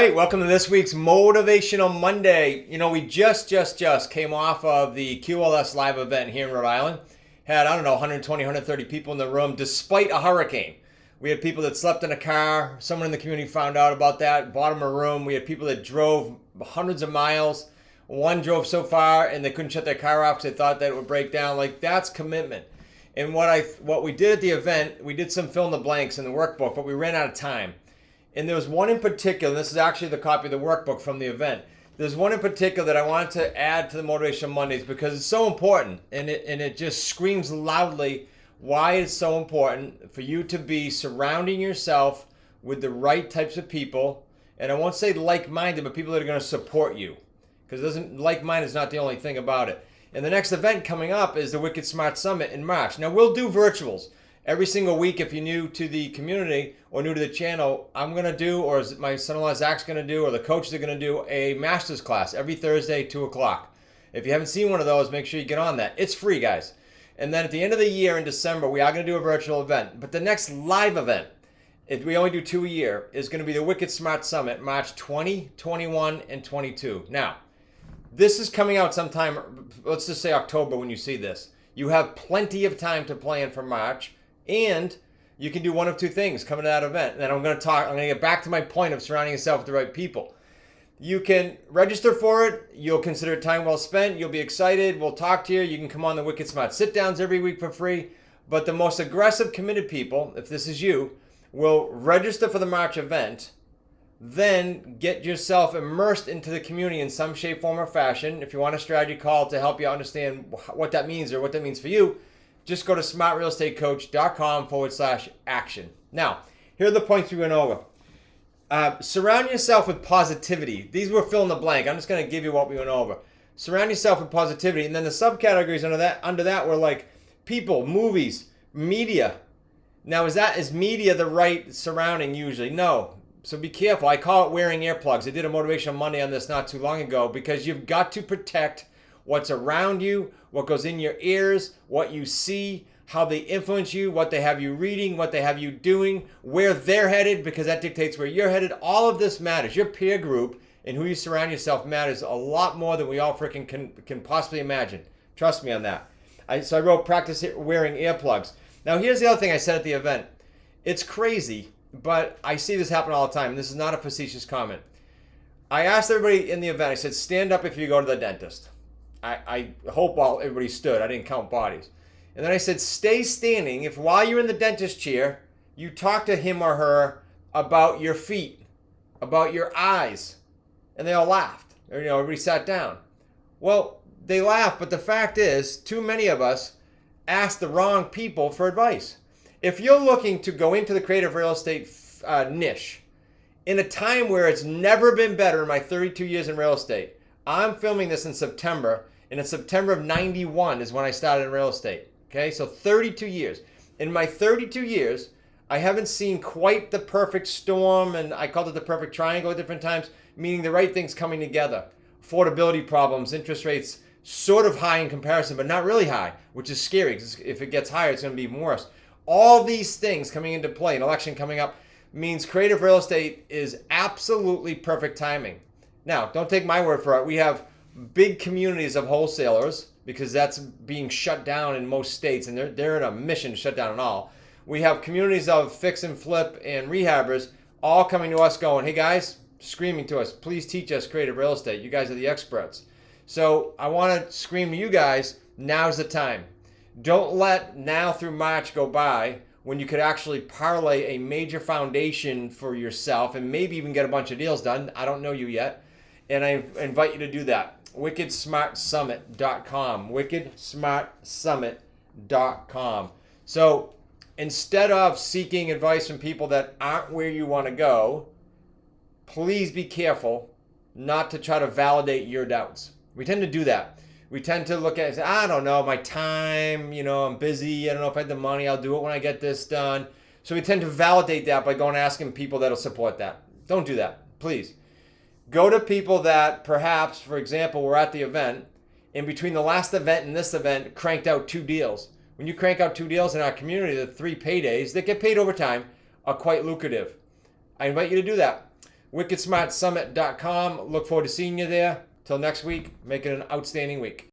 right, welcome to this week's Motivational Monday. You know, we just came off of the QLS live event here in Rhode Island. Had, 120, 130 people in the room despite a hurricane. We had people that slept in a car. Someone in the community found out about that, bought them a room. We had people that drove hundreds of miles. One drove so far and they couldn't shut their car off because they thought that it would break down. Like, that's commitment. And what we did at the event, we did some fill in the blanks in the workbook, but we ran out of time. And there was one in particular, and this is actually the copy of the workbook from the event. There's one in particular that I wanted to add to the Motivational Mondays because it's so important, and it just screams loudly why it's so important for you to be surrounding yourself with the right types of people. And I won't say like-minded, but people that are going to support you. Because like-minded is not the only thing about it. And the next event coming up is the Wicked Smart Summit in March. Now, we'll do virtuals. Every single week, if you're new to the community or new to the channel, I'm going to do, or is my son-in-law Zach's going to do, or the coaches are going to do a master's class every Thursday, 2 o'clock. If you haven't seen one of those, make sure you get on that. It's free, guys. And then at the end of the year in December, we are going to do a virtual event. But the next live event, if we only do 2 a year, is going to be the Wicked Smart Summit, March 20, 21, and 22. Now, this is coming out sometime, let's just say October when you see this. You have plenty of time to plan for March. And you can do one of two things coming to that event. And then I'm going to get back to my point of surrounding yourself with the right people. You can register for it. You'll consider it time well spent. You'll be excited. We'll talk to you. You can come on the Wicked Smart sit-downs every week for free. But the most aggressive, committed people, if this is you, will register for the March event. Then get yourself immersed into the community in some shape, form, or fashion. If you want a strategy call to help you understand what that means or what that means for you, just go to smartrealestatecoach.com/action. Now, here are the points we went over. Surround yourself with positivity. These were fill in the blank. I'm just going to give you what we went over. Surround yourself with positivity. And then the subcategories under that were like people, movies, media. Now, is media the right surrounding usually? No. So be careful. I call it wearing earplugs. I did a Motivational Monday on this not too long ago because you've got to protect what's around you, what goes in your ears, what you see, how they influence you, what they have you reading, what they have you doing, where they're headed, because that dictates where you're headed. All of this matters. Your peer group and who you surround yourself matters a lot more than we all freaking can possibly imagine. Trust me on that. So I wrote practice wearing earplugs. Now here's the other thing I said at the event. It's crazy, but I see this happen all the time. This is not a facetious comment. I asked everybody in the event, I said, stand up if you go to the dentist. I hope everybody stood. I didn't count bodies. And then I said, stay standing if while you're in the dentist chair, you talk to him or her about your feet, about your eyes. And they all laughed. Or, everybody sat down. Well, they laughed, but the fact is, too many of us ask the wrong people for advice. If you're looking to go into the creative real estate niche, in a time where it's never been better in my 32 years in real estate, I'm filming this in September, and in September of 91 is when I started in real estate. Okay, so 32 years. In my 32 years, I haven't seen quite the perfect storm, and I called it the perfect triangle at different times, meaning the right things coming together. Affordability problems, interest rates sort of high in comparison, but not really high, which is scary, because if it gets higher, it's going to be even worse. All these things coming into play, an election coming up, means creative real estate is absolutely perfect timing. Now, don't take my word for it. We have big communities of wholesalers because that's being shut down in most states, and they're in a mission to shut down it all. We have communities of fix and flip and rehabbers all coming to us going, hey guys, screaming to us, please teach us creative real estate. You guys are the experts. So I want to scream to you guys, now's the time. Don't let now through March go by when you could actually parlay a major foundation for yourself and maybe even get a bunch of deals done. I don't know you yet. And I invite you to do that. WickedSmartSummit.com. WickedSmartSummit.com. So instead of seeking advice from people that aren't where you want to go, please be careful not to try to validate your doubts. We tend to do that. We tend to look at it and say, I don't know, my time, I'm busy. I don't know if I have the money. I'll do it when I get this done. So we tend to validate that by going and asking people that'll support that. Don't do that, please. Go to people that perhaps, for example, were at the event, and between the last event and this event, cranked out 2 deals. When you crank out 2 deals in our community, the 3 paydays that get paid over time are quite lucrative. I invite you to do that. wickedsmartsummit.com. Look forward to seeing you there. Till next week, make it an outstanding week.